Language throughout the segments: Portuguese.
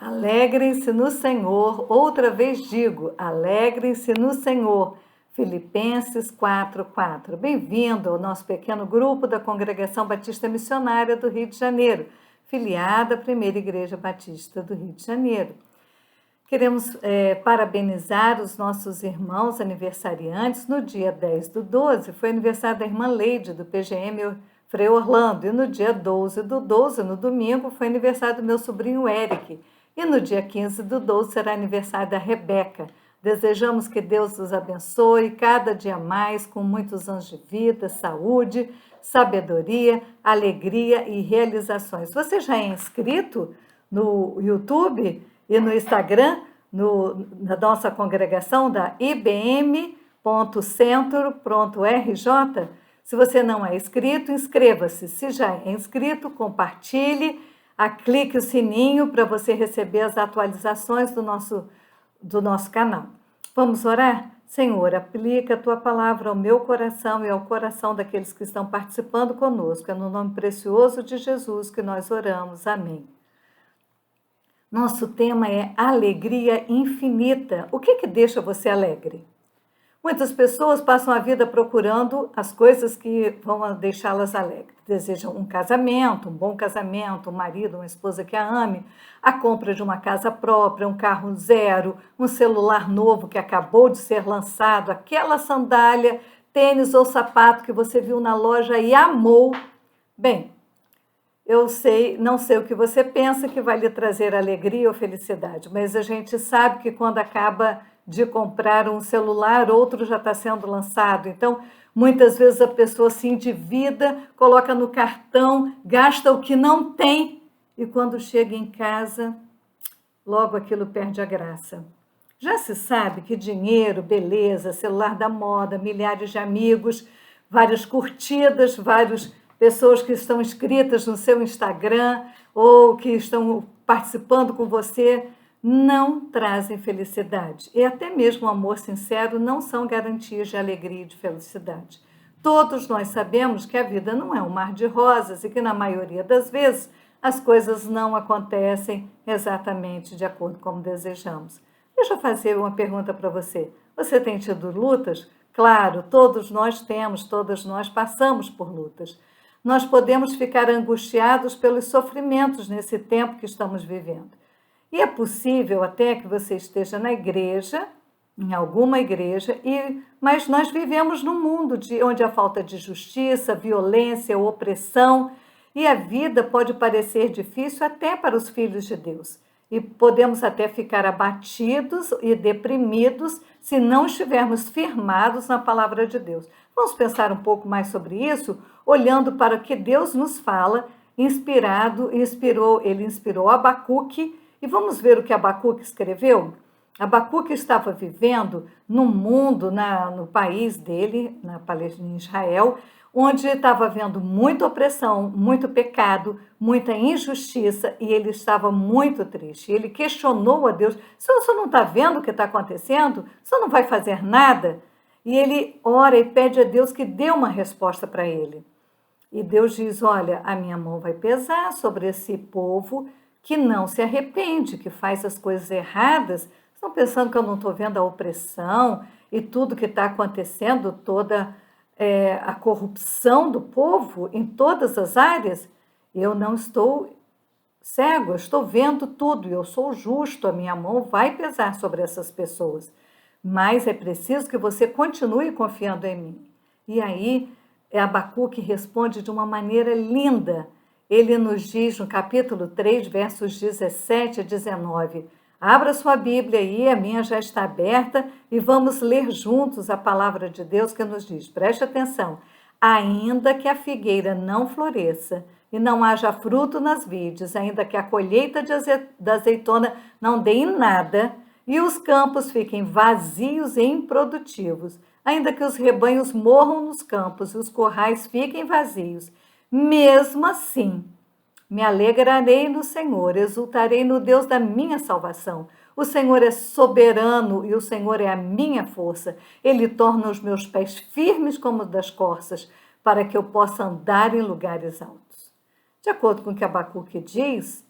Alegrem-se no Senhor, outra vez digo, alegrem-se no Senhor. Filipenses 4:4. Bem-vindo ao nosso pequeno grupo da Congregação Batista Missionária do Rio de Janeiro, filiada à Primeira Igreja Batista do Rio de Janeiro. Queremos parabenizar os nossos irmãos aniversariantes. No dia 10/12 foi aniversário da irmã Leide, do PGM Frei Orlando. E no dia 12/12, no domingo, foi aniversário do meu sobrinho Eric. E no dia 15/12 será aniversário da Rebeca. Desejamos que Deus os abençoe cada dia mais, com muitos anos de vida, saúde, sabedoria, alegria e realizações. Você já é inscrito no YouTube e no Instagram, na nossa congregação da ibm.centro.rj? Se você não é inscrito, inscreva-se. Se já é inscrito, compartilhe, clique o sininho para você receber as atualizações do nosso canal. Vamos orar? Senhor, aplica a Tua palavra ao meu coração e ao coração daqueles que estão participando conosco. É no nome precioso de Jesus que nós oramos. Amém. Nosso tema é alegria infinita. O que deixa você alegre? Muitas pessoas passam a vida procurando as coisas que vão deixá-las alegres. Desejam um casamento, um bom casamento, um marido, uma esposa que a ame, a compra de uma casa própria, um carro zero, um celular novo que acabou de ser lançado, aquela sandália, tênis ou sapato que você viu na loja e amou. Bem, não sei o que você pensa que vai lhe trazer alegria ou felicidade, mas a gente sabe que quando acaba de comprar um celular, outro já está sendo lançado. Então, muitas vezes a pessoa se endivida, coloca no cartão, gasta o que não tem e quando chega em casa, logo aquilo perde a graça. Já se sabe que dinheiro, beleza, celular da moda, milhares de amigos, várias curtidas, várias pessoas que estão inscritas no seu Instagram ou que estão participando com você, não trazem felicidade. E até mesmo o amor sincero não são garantias de alegria e de felicidade. Todos nós sabemos que a vida não é um mar de rosas e que, na maioria das vezes, as coisas não acontecem exatamente de acordo como desejamos. Deixa eu fazer uma pergunta para você. Você tem tido lutas? Claro, todos nós temos, todas nós passamos por lutas. Nós podemos ficar angustiados pelos sofrimentos nesse tempo que estamos vivendo. E é possível até que você esteja na igreja, em alguma igreja, mas nós vivemos num mundo onde há falta de justiça, violência, opressão, e a vida pode parecer difícil até para os filhos de Deus. E podemos até ficar abatidos e deprimidos se não estivermos firmados na palavra de Deus. Vamos pensar um pouco mais sobre isso, olhando para o que Deus nos fala, ele inspirou Abacuque. E vamos ver o que Abacuque escreveu? Abacuque estava vivendo num mundo, no país dele, na Palestina, em Israel, onde estava havendo muita opressão, muito pecado, muita injustiça, e ele estava muito triste. Ele questionou a Deus: "Senhor, você não está vendo o que está acontecendo? Você não vai fazer nada?" E ele ora e pede a Deus que dê uma resposta para ele. E Deus diz: "Olha, a minha mão vai pesar sobre esse povo que não se arrepende, que faz as coisas erradas." Estão pensando que eu não estou vendo a opressão e tudo que está acontecendo, toda a corrupção do povo em todas as áreas? Eu não estou cego, eu estou vendo tudo, eu sou justo, a minha mão vai pesar sobre essas pessoas. Mas é preciso que você continue confiando em mim. E aí, Abacuque responde de uma maneira linda. Ele nos diz no capítulo 3, versos 17 a 19. Abra sua Bíblia aí, a minha já está aberta, e vamos ler juntos a palavra de Deus que nos diz. Preste atenção. "Ainda que a figueira não floresça e não haja fruto nas vides, ainda que a colheita da azeitona não dê em nada, e os campos fiquem vazios e improdutivos, ainda que os rebanhos morram nos campos e os currais fiquem vazios, mesmo assim, me alegrarei no Senhor, exultarei no Deus da minha salvação. O Senhor é soberano e o Senhor é a minha força. Ele torna os meus pés firmes como das corças, para que eu possa andar em lugares altos." De acordo com o que Abacuque diz,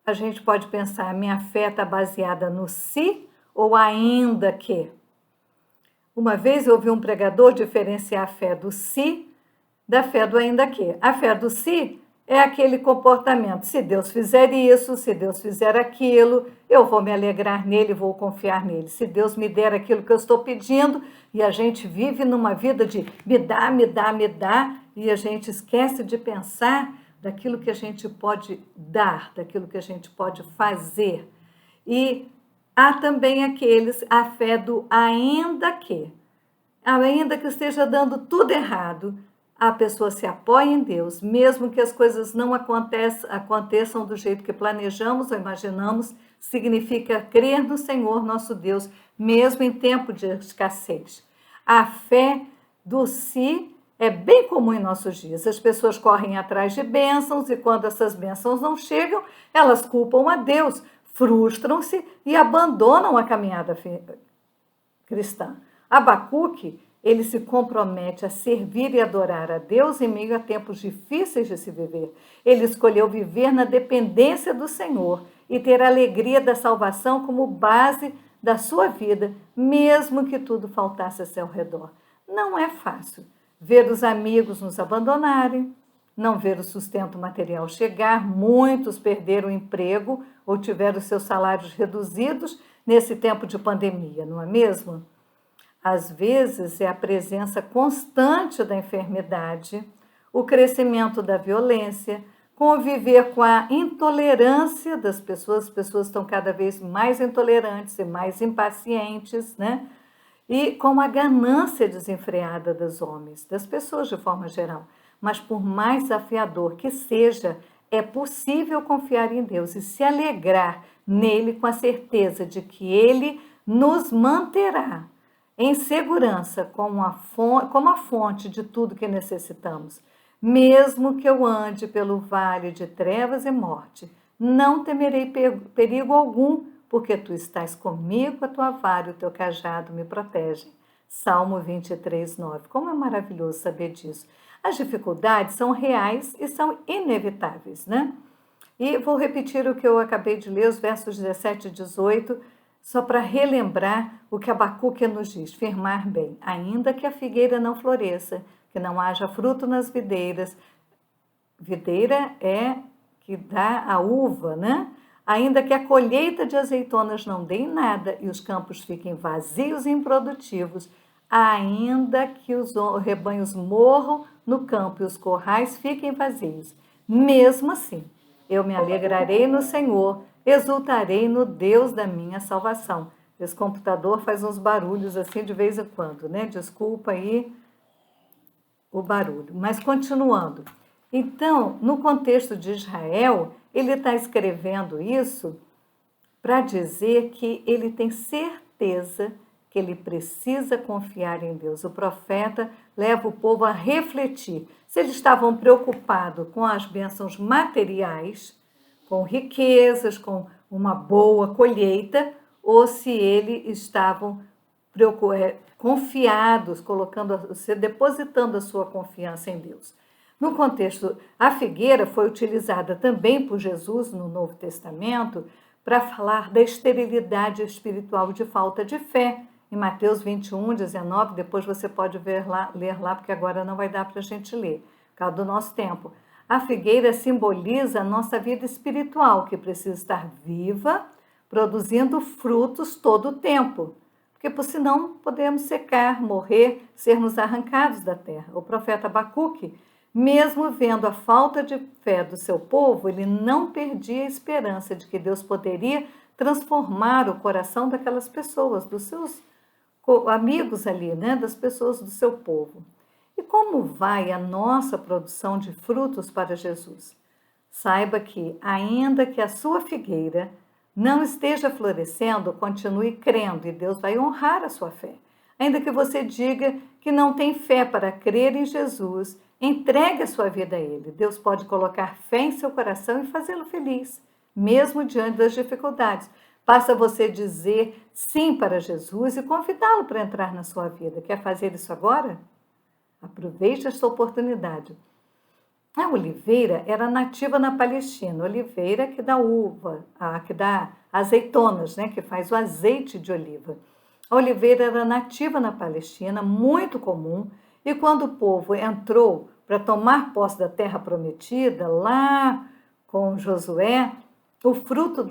a gente pode pensar, minha fé está baseada no se ou ainda que? Uma vez eu ouvi um pregador diferenciar a fé do se da fé do ainda que. A fé do se é aquele comportamento. Se Deus fizer isso, se Deus fizer aquilo, eu vou me alegrar nele, vou confiar nele. Se Deus me der aquilo que eu estou pedindo, e a gente vive numa vida de me dá, me dá, me dá, e a gente esquece de pensar daquilo que a gente pode dar, daquilo que a gente pode fazer. E há também a fé do ainda que esteja dando tudo errado, a pessoa se apoia em Deus, mesmo que as coisas não aconteçam do jeito que planejamos ou imaginamos, significa crer no Senhor nosso Deus, mesmo em tempo de escassez. A fé do si é bem comum em nossos dias. As pessoas correm atrás de bênçãos e quando essas bênçãos não chegam, elas culpam a Deus, frustram-se e abandonam a caminhada cristã. Abacuque, ele se compromete a servir e adorar a Deus em meio a tempos difíceis de se viver. Ele escolheu viver na dependência do Senhor e ter a alegria da salvação como base da sua vida, mesmo que tudo faltasse a seu redor. Não é fácil ver os amigos nos abandonarem, não ver o sustento material chegar, muitos perderam o emprego ou tiveram seus salários reduzidos nesse tempo de pandemia, não é mesmo? Às vezes é a presença constante da enfermidade, o crescimento da violência, conviver com a intolerância das pessoas. As pessoas estão cada vez mais intolerantes e mais impacientes, né? E com a ganância desenfreada dos homens, das pessoas de forma geral. Mas por mais desafiador que seja, é possível confiar em Deus e se alegrar nele com a certeza de que ele nos manterá em segurança como a fonte de tudo que necessitamos. Mesmo que eu ande pelo vale de trevas e morte, não temerei perigo algum, porque tu estás comigo, a tua vara e o teu cajado me protegem. Salmo 23, 9. Como é maravilhoso saber disso. As dificuldades são reais e são inevitáveis, né? E vou repetir o que eu acabei de ler, os versos 17 e 18, só para relembrar o que Abacuque nos diz, firmar bem, ainda que a figueira não floresça, que não haja fruto nas videiras, videira é que dá a uva, né? Ainda que a colheita de azeitonas não dê em nada e os campos fiquem vazios e improdutivos, ainda que os rebanhos morram no campo e os corrais fiquem vazios, mesmo assim, eu me alegrarei no Senhor, exultarei no Deus da minha salvação. Esse computador faz uns barulhos assim de vez em quando, né? Desculpa aí o barulho. Mas continuando. Então, no contexto de Israel, ele está escrevendo isso para dizer que ele tem certeza que ele precisa confiar em Deus. O profeta leva o povo a refletir se eles estavam preocupados com as bênçãos materiais, com riquezas, com uma boa colheita, ou se eles estavam confiados, depositando a sua confiança em Deus. No contexto, a figueira foi utilizada também por Jesus no Novo Testamento para falar da esterilidade espiritual de falta de fé. Em Mateus 21, 19, depois você pode ler lá, porque agora não vai dar para a gente ler, por causa do nosso tempo. A figueira simboliza a nossa vida espiritual, que precisa estar viva, produzindo frutos todo o tempo, porque senão podemos secar, morrer, sermos arrancados da terra. O profeta Abacuque, mesmo vendo a falta de fé do seu povo, ele não perdia a esperança de que Deus poderia transformar o coração daquelas pessoas, dos seus amigos ali, né, das pessoas do seu povo. E como vai a nossa produção de frutos para Jesus? Saiba que, ainda que a sua figueira não esteja florescendo, continue crendo e Deus vai honrar a sua fé. Ainda que você diga que não tem fé para crer em Jesus, entregue a sua vida a Ele. Deus pode colocar fé em seu coração e fazê-lo feliz, mesmo diante das dificuldades. Basta você dizer sim para Jesus e convidá-lo para entrar na sua vida. Quer fazer isso agora? Aproveite esta oportunidade. A oliveira era nativa na Palestina, oliveira que dá uva, que dá azeitonas, né, que faz o azeite de oliva. A oliveira era nativa na Palestina, muito comum, e quando o povo entrou para tomar posse da terra prometida, lá com Josué, o fruto,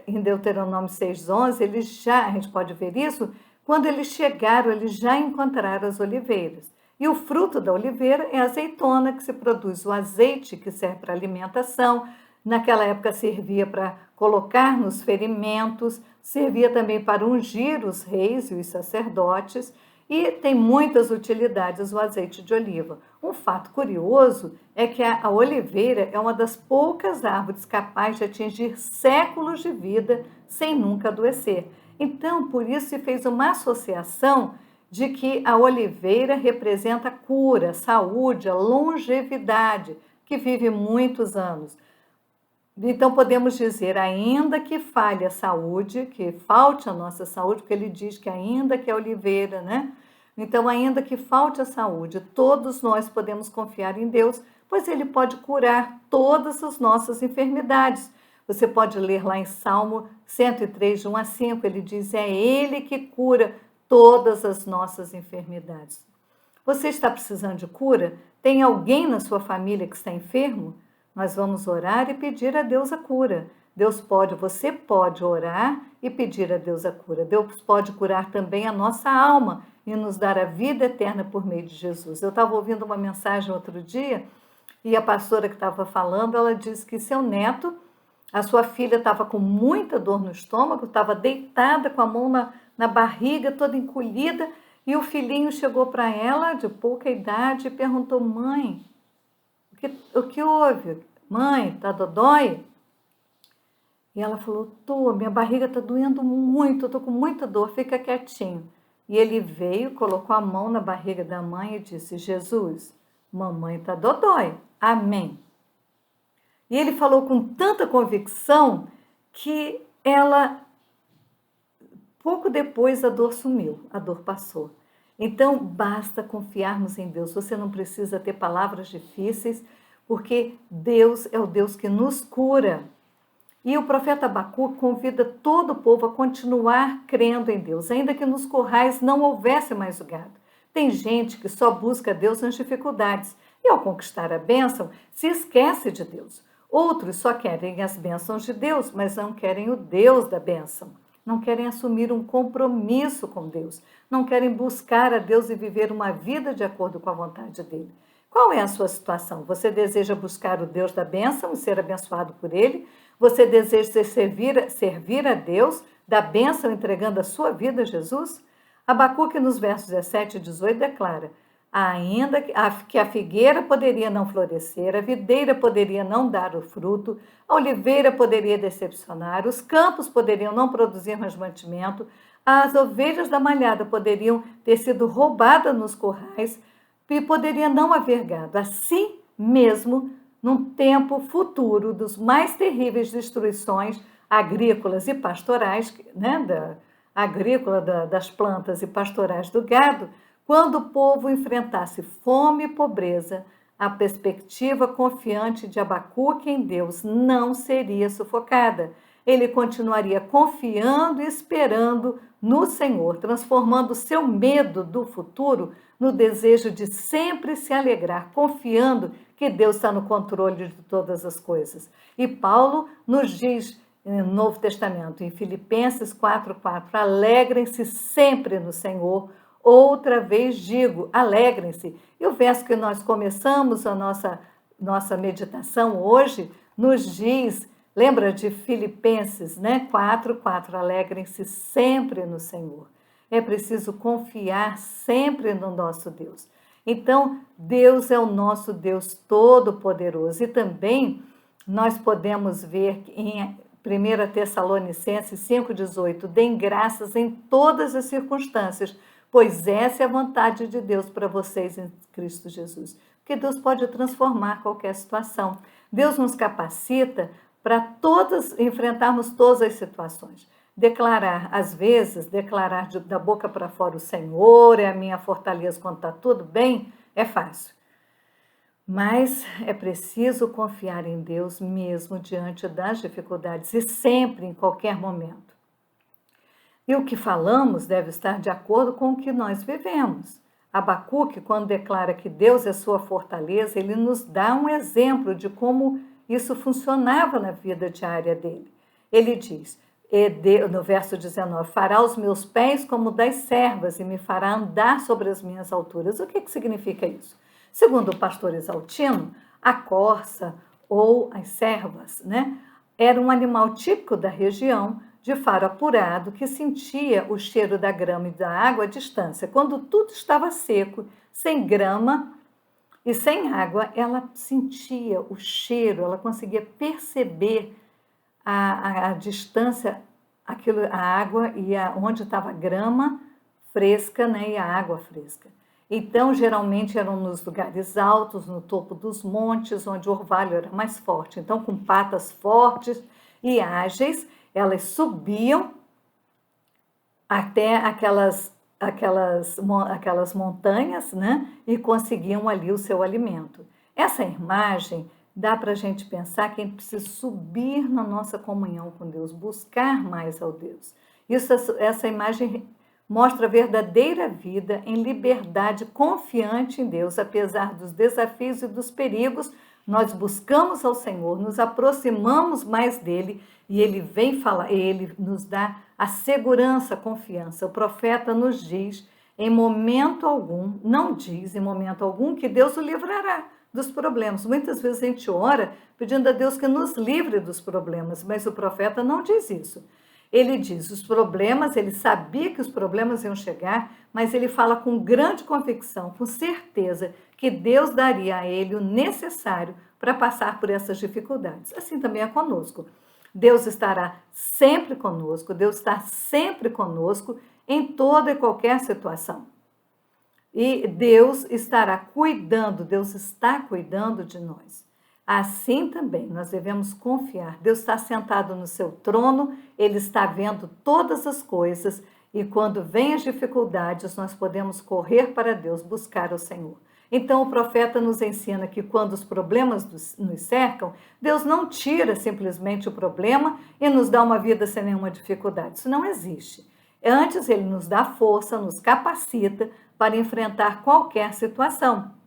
em Deuteronômio 6,11, a gente pode ver isso, quando eles chegaram, eles já encontraram as oliveiras. E o fruto da oliveira é a azeitona, que se produz o azeite, que serve para alimentação. Naquela época servia para colocar nos ferimentos, servia também para ungir os reis e os sacerdotes, e tem muitas utilidades o azeite de oliva. Um fato curioso é que a oliveira é uma das poucas árvores capazes de atingir séculos de vida sem nunca adoecer. Então, por isso se fez uma associação de que a oliveira representa a cura, a saúde, a longevidade, que vive muitos anos. Então, podemos dizer, ainda que falhe a saúde, que falte a nossa saúde, porque ele diz que ainda que a oliveira, né? Então, ainda que falte a saúde, todos nós podemos confiar em Deus, pois Ele pode curar todas as nossas enfermidades. Você pode ler lá em Salmo 103, de 1 a 5, ele diz, é Ele que cura todas as nossas enfermidades. Você está precisando de cura? Tem alguém na sua família que está enfermo? Nós vamos orar e pedir a Deus a cura. Você pode orar e pedir a Deus a cura. Deus pode curar também a nossa alma e nos dar a vida eterna por meio de Jesus. Eu estava ouvindo uma mensagem outro dia e a pastora que estava falando, ela disse que seu neto, a sua filha estava com muita dor no estômago, estava deitada com a mão na barriga, toda encolhida, e o filhinho chegou para ela, de pouca idade, e perguntou, mãe, o que houve? Mãe, tá dodói? E ela falou, minha barriga está doendo muito, estou com muita dor, fica quietinho. E ele veio, colocou a mão na barriga da mãe e disse, Jesus, mamãe está dodói, amém. E ele falou com tanta convicção que pouco depois a dor sumiu, a dor passou. Então, basta confiarmos em Deus. Você não precisa ter palavras difíceis, porque Deus é o Deus que nos cura. E o profeta Abacuque convida todo o povo a continuar crendo em Deus, ainda que nos currais não houvesse mais o gado. Tem gente que só busca Deus nas dificuldades e, ao conquistar a bênção, se esquece de Deus. Outros só querem as bênçãos de Deus, mas não querem o Deus da bênção. Não querem assumir um compromisso com Deus. Não querem buscar a Deus e viver uma vida de acordo com a vontade dele. Qual é a sua situação? Você deseja buscar o Deus da bênção e ser abençoado por ele? Você deseja servir a Deus da bênção entregando a sua vida a Jesus? Abacuque, nos versos 17 e 18, declara, ainda que a figueira poderia não florescer, a videira poderia não dar o fruto, a oliveira poderia decepcionar, os campos poderiam não produzir mais mantimento, as ovelhas da malhada poderiam ter sido roubadas nos currais e poderia não haver gado. Assim mesmo, num tempo futuro dos mais terríveis destruições agrícolas e pastorais, né, das plantas e pastorais do gado, quando o povo enfrentasse fome e pobreza, a perspectiva confiante de Abacuque em Deus não seria sufocada. Ele continuaria confiando e esperando no Senhor, transformando seu medo do futuro no desejo de sempre se alegrar, confiando que Deus está no controle de todas as coisas. E Paulo nos diz no Novo Testamento, em Filipenses 4:4, alegrem-se sempre no Senhor. Outra vez digo, alegrem-se. E o verso que nós começamos a nossa meditação hoje nos diz, lembra de Filipenses, né? 4:4, alegrem-se sempre no Senhor. É preciso confiar sempre no nosso Deus. Então, Deus é o nosso Deus Todo-Poderoso. E também nós podemos ver em 1 Tessalonicenses 5,18, deem graças em todas as circunstâncias, pois essa é a vontade de Deus para vocês em Cristo Jesus. Porque Deus pode transformar qualquer situação. Deus nos capacita para enfrentarmos todas as situações. Às vezes, declarar da boca para fora o Senhor é a minha fortaleza quando está tudo bem, é fácil. Mas é preciso confiar em Deus mesmo diante das dificuldades e sempre, em qualquer momento. E o que falamos deve estar de acordo com o que nós vivemos. Abacuque, quando declara que Deus é sua fortaleza, ele nos dá um exemplo de como isso funcionava na vida diária dele. Ele diz, no verso 19, fará os meus pés como das servas e me fará andar sobre as minhas alturas. O que significa isso? Segundo o pastor Exaltino, a corça ou as servas, era um animal típico da região, de faro apurado, que sentia o cheiro da grama e da água à distância. Quando tudo estava seco, sem grama e sem água, ela sentia o cheiro, ela conseguia perceber a distância, a água e onde estava a grama fresca, e a água fresca. Então, geralmente eram nos lugares altos, no topo dos montes, onde o orvalho era mais forte. Então, com patas fortes e ágeis, elas subiam até aquelas montanhas, e conseguiam ali o seu alimento. Essa imagem dá para a gente pensar que a gente precisa subir na nossa comunhão com Deus, buscar mais ao Deus. Essa imagem mostra a verdadeira vida em liberdade, confiante em Deus, apesar dos desafios e dos perigos. Nós buscamos ao Senhor, nos aproximamos mais dele e ele vem falar, ele nos dá a segurança, a confiança. O profeta nos diz, em momento algum, não diz em momento algum que Deus o livrará dos problemas. Muitas vezes a gente ora pedindo a Deus que nos livre dos problemas, mas o profeta não diz isso. Ele diz os problemas, ele sabia que os problemas iam chegar, mas ele fala com grande convicção, com certeza, que Deus daria a ele o necessário para passar por essas dificuldades. Assim também é conosco. Deus estará sempre conosco, Deus está sempre conosco em toda e qualquer situação. E Deus estará cuidando, Deus está cuidando de nós. Assim também nós devemos confiar. Deus está sentado no seu trono, ele está vendo todas as coisas e quando vem as dificuldades, nós podemos correr para Deus, buscar o Senhor. Então o profeta nos ensina que quando os problemas nos cercam, Deus não tira simplesmente o problema e nos dá uma vida sem nenhuma dificuldade. Isso não existe. Antes ele nos dá força, nos capacita para enfrentar qualquer situação.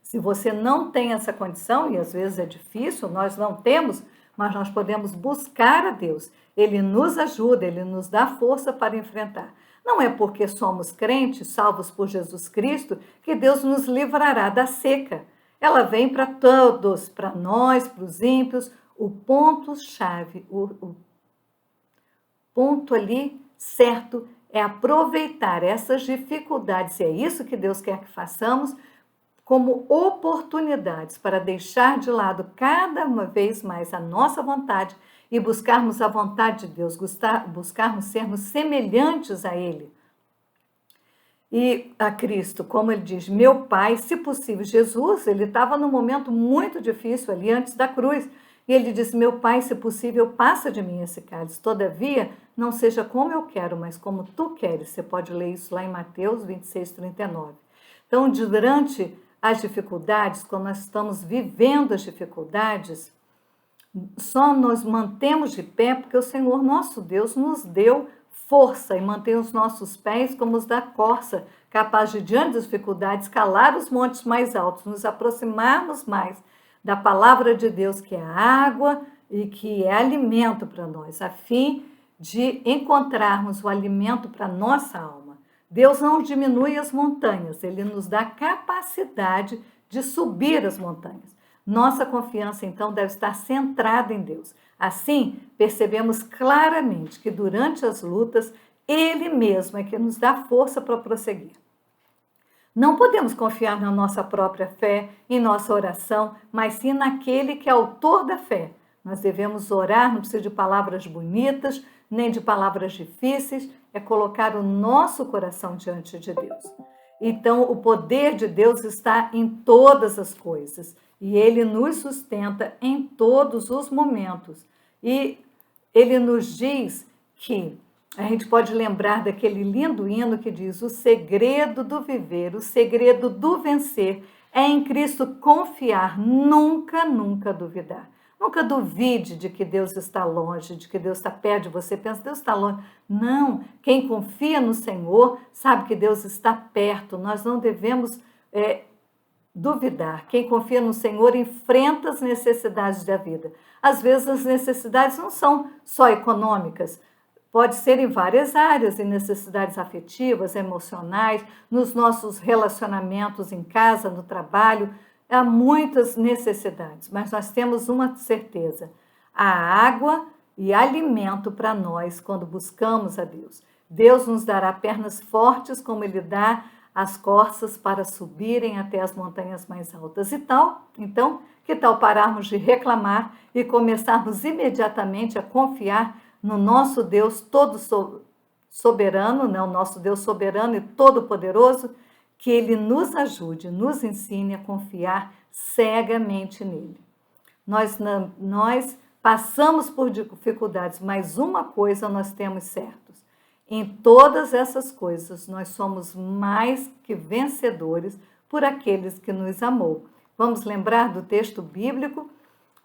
Se você não tem essa condição, e às vezes é difícil, nós não temos, mas nós podemos buscar a Deus. Ele nos ajuda, ele nos dá força para enfrentar. Não é porque somos crentes, salvos por Jesus Cristo, que Deus nos livrará da seca. Ela vem para todos, para nós, para os ímpios. O ponto-chave, o ponto ali certo é aproveitar essas dificuldades, e é isso que Deus quer que façamos, como oportunidades para deixar de lado cada vez mais a nossa vontade e buscarmos a vontade de Deus, buscarmos sermos semelhantes a Ele e a Cristo, como ele diz, meu Pai, se possível. Jesus, ele estava num momento muito difícil ali antes da cruz, e ele disse, meu Pai, se possível, passa de mim esse cálice, todavia, não seja como eu quero, mas como tu queres. Você pode ler isso lá em Mateus 26:39. Então, durante as dificuldades, quando nós estamos vivendo as dificuldades, só nos mantemos de pé porque o Senhor nosso Deus nos deu força e mantém os nossos pés como os da corça, capaz de, diante das dificuldades, calar os montes mais altos, nos aproximarmos mais da palavra de Deus, que é água e que é alimento para nós, a fim de encontrarmos o alimento para a nossa alma. Deus não diminui as montanhas, ele nos dá capacidade de subir as montanhas. Nossa confiança, então, deve estar centrada em Deus. Assim, percebemos claramente que durante as lutas, Ele mesmo é que nos dá força para prosseguir. Não podemos confiar na nossa própria fé, em nossa oração, mas sim naquele que é autor da fé. Nós devemos orar, não precisa de palavras bonitas, nem de palavras difíceis, é colocar o nosso coração diante de Deus. Então, o poder de Deus está em todas as coisas e Ele nos sustenta em todos os momentos. E Ele nos diz que a gente pode lembrar daquele lindo hino que diz: o segredo do viver, o segredo do vencer É em Cristo confiar, nunca, nunca duvidar. Nunca duvide de que Deus está longe, de que Deus está perto de você. Pensa, Deus está longe. Não, quem confia no Senhor sabe que Deus está perto. Nós não devemos duvidar. Quem confia no Senhor enfrenta as necessidades da vida. Às vezes as necessidades não são só econômicas, pode ser em várias áreas, em necessidades afetivas, emocionais, nos nossos relacionamentos em casa, no trabalho. Há muitas necessidades, mas nós temos uma certeza: a água e alimento para nós quando buscamos a Deus. Deus nos dará pernas fortes, como Ele dá as corças para subirem até as montanhas mais altas. Então, que tal pararmos de reclamar e começarmos imediatamente a confiar no nosso Deus todo soberano, né? O nosso Deus soberano e todo-poderoso, que Ele nos ajude, nos ensine a confiar cegamente nele. Nós passamos por dificuldades, mas uma coisa nós temos certos: em todas essas coisas nós somos mais que vencedores por aqueles que nos amou. Vamos lembrar do texto bíblico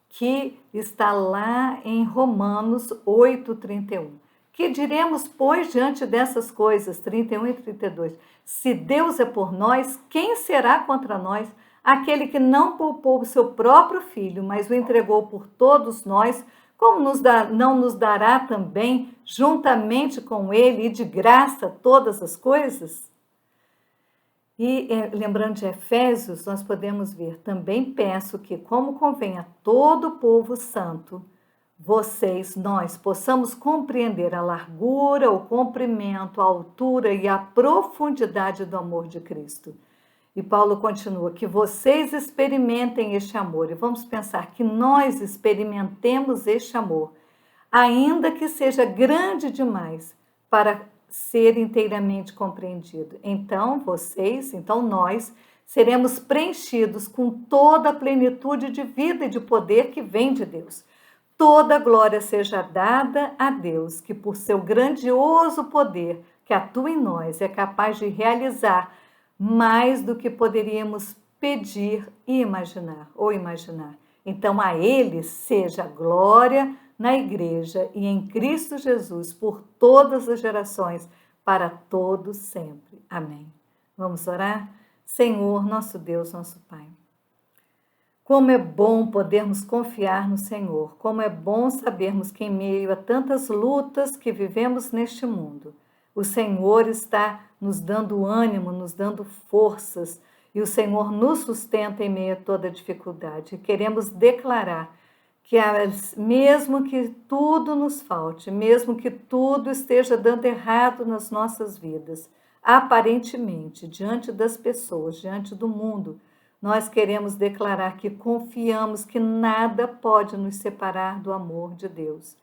que está lá em Romanos 8:31. Que diremos, pois, diante dessas coisas, 31 e 32? Se Deus é por nós, quem será contra nós? Aquele que não poupou o seu próprio filho, mas o entregou por todos nós, como não nos dará também, juntamente com ele e de graça, todas as coisas? E lembrando de Efésios, nós podemos ver: também peço que, como convém a todo o povo santo, nós possamos compreender a largura, o comprimento, a altura e a profundidade do amor de Cristo. E Paulo continua: que vocês experimentem este amor. E vamos pensar que nós experimentemos este amor, ainda que seja grande demais para ser inteiramente compreendido. Então nós seremos preenchidos com toda a plenitude de vida e de poder que vem de Deus. Toda glória seja dada a Deus, que por seu grandioso poder que atua em nós é capaz de realizar mais do que poderíamos pedir e imaginar. Então a Ele seja a glória na Igreja e em Cristo Jesus por todas as gerações, para todos sempre. Amém. Vamos orar? Senhor, nosso Deus, nosso Pai, como é bom podermos confiar no Senhor, como é bom sabermos que em meio a tantas lutas que vivemos neste mundo, o Senhor está nos dando ânimo, nos dando forças, e o Senhor nos sustenta em meio a toda dificuldade. Queremos declarar que mesmo que tudo nos falte, mesmo que tudo esteja dando errado nas nossas vidas, aparentemente, diante das pessoas, diante do mundo, nós queremos declarar que confiamos que nada pode nos separar do amor de Deus.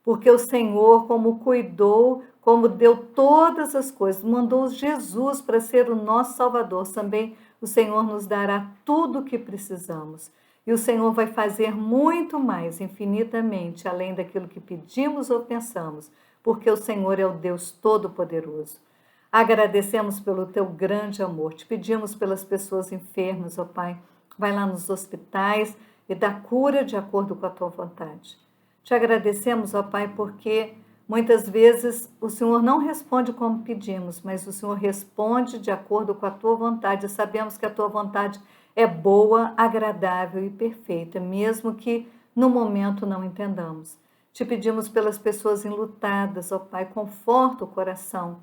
Porque o Senhor, como cuidou, como deu todas as coisas, mandou Jesus para ser o nosso Salvador, também o Senhor nos dará tudo o que precisamos. E o Senhor vai fazer muito mais, infinitamente, além daquilo que pedimos ou pensamos, porque o Senhor é o Deus Todo-Poderoso. Agradecemos pelo teu grande amor, te pedimos pelas pessoas enfermas, ó Pai, vai lá nos hospitais e dá cura de acordo com a tua vontade. Te agradecemos, ó Pai, porque muitas vezes o Senhor não responde como pedimos, mas o Senhor responde de acordo com a tua vontade. Sabemos que a tua vontade é boa, agradável e perfeita, mesmo que no momento não entendamos. Te pedimos pelas pessoas enlutadas, ó Pai, conforta o coração.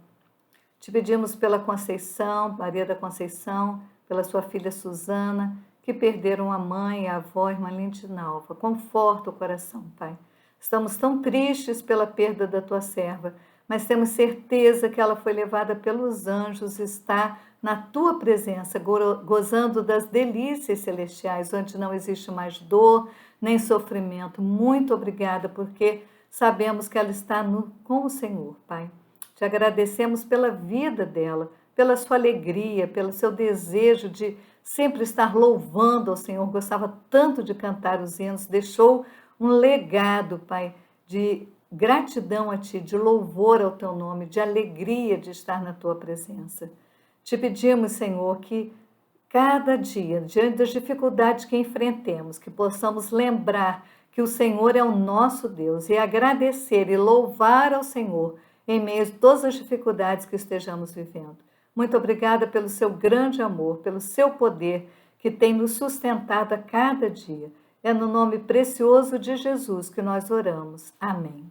Te pedimos pela Conceição, Maria da Conceição, pela sua filha Suzana, que perderam a mãe e a avó, irmã Lindinalva. Conforta o coração, Pai. Estamos tão tristes pela perda da tua serva, mas temos certeza que ela foi levada pelos anjos e está na tua presença, gozando das delícias celestiais, onde não existe mais dor nem sofrimento. Muito obrigada, porque sabemos que ela está com o Senhor, Pai. Te agradecemos pela vida dela, pela sua alegria, pelo seu desejo de sempre estar louvando ao Senhor. Gostava tanto de cantar os hinos, deixou um legado, Pai, de gratidão a Ti, de louvor ao Teu nome, de alegria de estar na Tua presença. Te pedimos, Senhor, que cada dia, diante das dificuldades que enfrentemos, que possamos lembrar que o Senhor é o nosso Deus e agradecer e louvar ao Senhor em meio a todas as dificuldades que estejamos vivendo. Muito obrigada pelo seu grande amor, pelo seu poder que tem nos sustentado a cada dia. É no nome precioso de Jesus que nós oramos. Amém.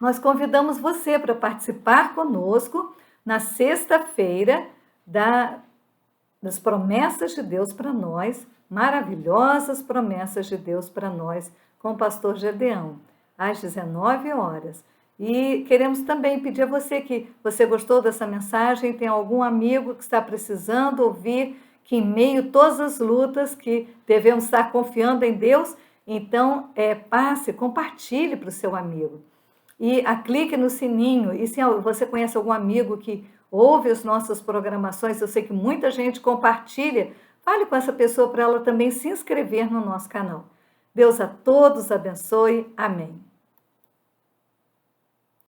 Nós convidamos você para participar conosco na sexta-feira das promessas de Deus para nós, maravilhosas promessas de Deus para nós, com o pastor Gedeão, às 19 horas. E queremos também pedir a você que você gostou dessa mensagem, tem algum amigo que está precisando ouvir que em meio a todas as lutas que devemos estar confiando em Deus, então compartilhe para o seu amigo. E clique no sininho, e se você conhece algum amigo que ouve as nossas programações, eu sei que muita gente compartilha, fale com essa pessoa para ela também se inscrever no nosso canal. Deus a todos abençoe. Amém.